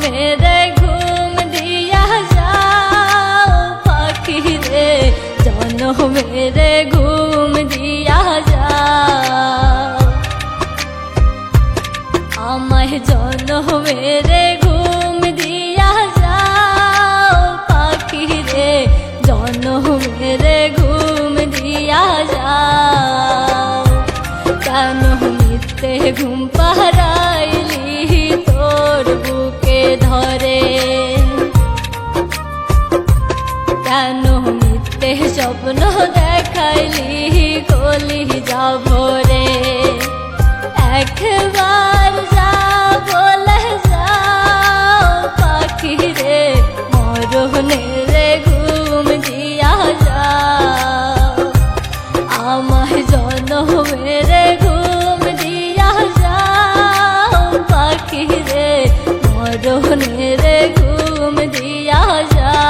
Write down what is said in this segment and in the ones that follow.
মেরে ঘুম দিয়া যাও পাখি রে, জনম মেরে ঘুম দিয়া যাও। আমায় জনম মেরে ঘুম দিয়া যাও পাখি রে, জনম মেরে ঘুম দিয়া যাও। কেন মিথ্যে ঘুম পাড়াইলি তোর বুকে ধরে, কেন মিথ্যে স্বপ্ন দেখাইলি কলি যাব রে। একবার যা বলে যাও পাখি রে, মরণের ঘুম দিয়া যাও। আমায় জনমের ঘুম দিয়া যাও পাখি রে, মরণের ঘুম দিয়া যাও।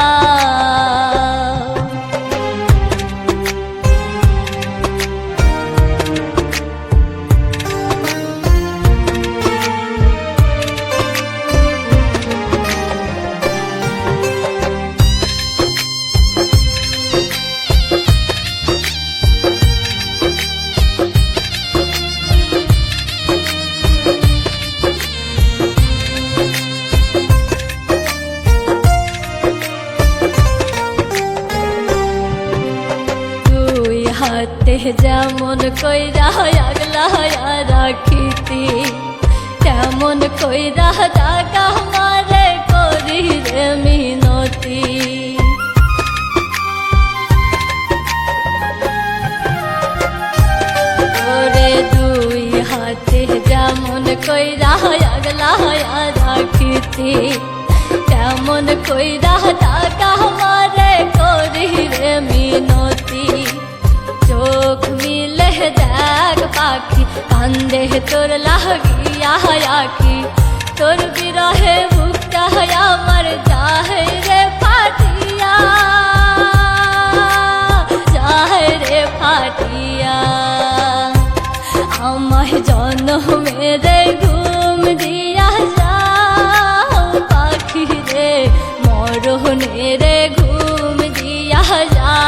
হাতে যেমন কইরা আগলা রাখিতি, তেমন কইরা টাকা মারে করি রে মিনতি। ওরে দুই হাতে যেমন কইরা আগলা রাখিতি, তেমন কইরা টাকা মারে করি রে মিনতি। চোখ মিলে দেখ পাখি, কান্দে তোর লাগিয়া আখি, তোর বিরহে বুকটা আমার যায় রে ফাটিয়া, যায় রে ফাটিয়া। আমায় জনমের ঘুম দিয়া যাও পাখি রে, মরণের ঘুম দিয়া যাও।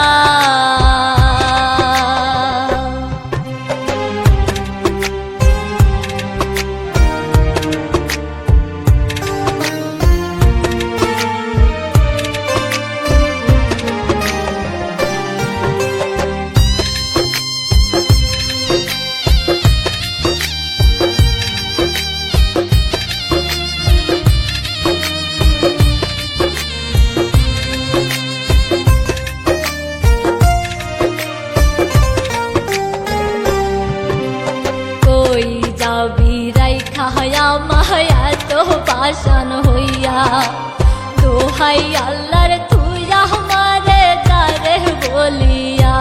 মায়া তো পাশান হইয়া, দোহাই আল্লাহর তুই আমারে তারে বলিয়া।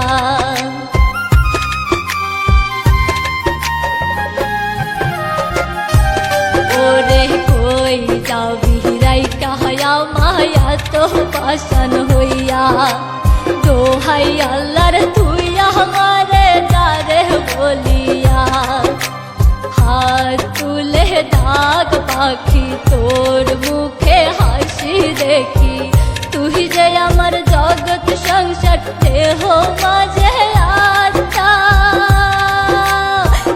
ওরে কই যাবি রাইখা মায়া তো পাশান হইয়া, দোহাই আল্লাহর তুই আমারে তারে বলিয়া। হাত তুলে ডাক পাখি, তোর মুখে হাসি দেখি, তুই যে আমার জগৎ সংসার দেহ মাঝে আত্মা,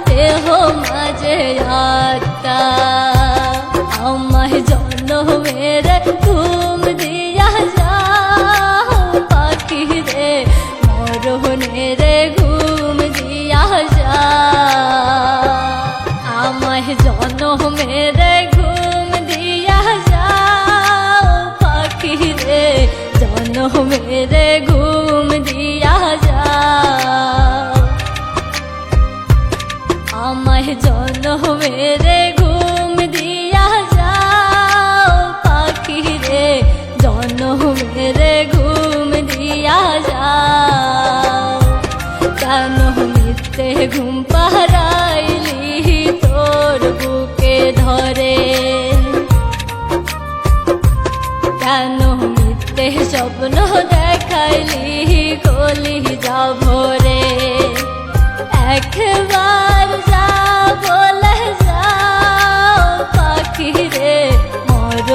দেহ মাঝে আত্মা। আমায় জনমের ঘুম দিয়া যাও পাখি রে, মরণের ঘুম দিয়া যাও। আমায় জনমের ঘুম দিয়া যাও পাখি রে, জনমের ঘুম দিয়া যাও। আমায় জনমের ঘুম দিয়া যাও পাখি রে, জনমের ঘুম দিয়া যাও। কেন মিথ্যে ঘুম পাড়াইলি তোর বুকে ধরে, কেন মিথ্যে স্বপ্ন দেখাইলি কলি যাব রে। একবার যা বলে যাও পাখি রে, মর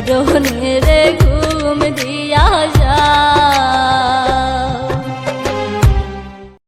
মরণ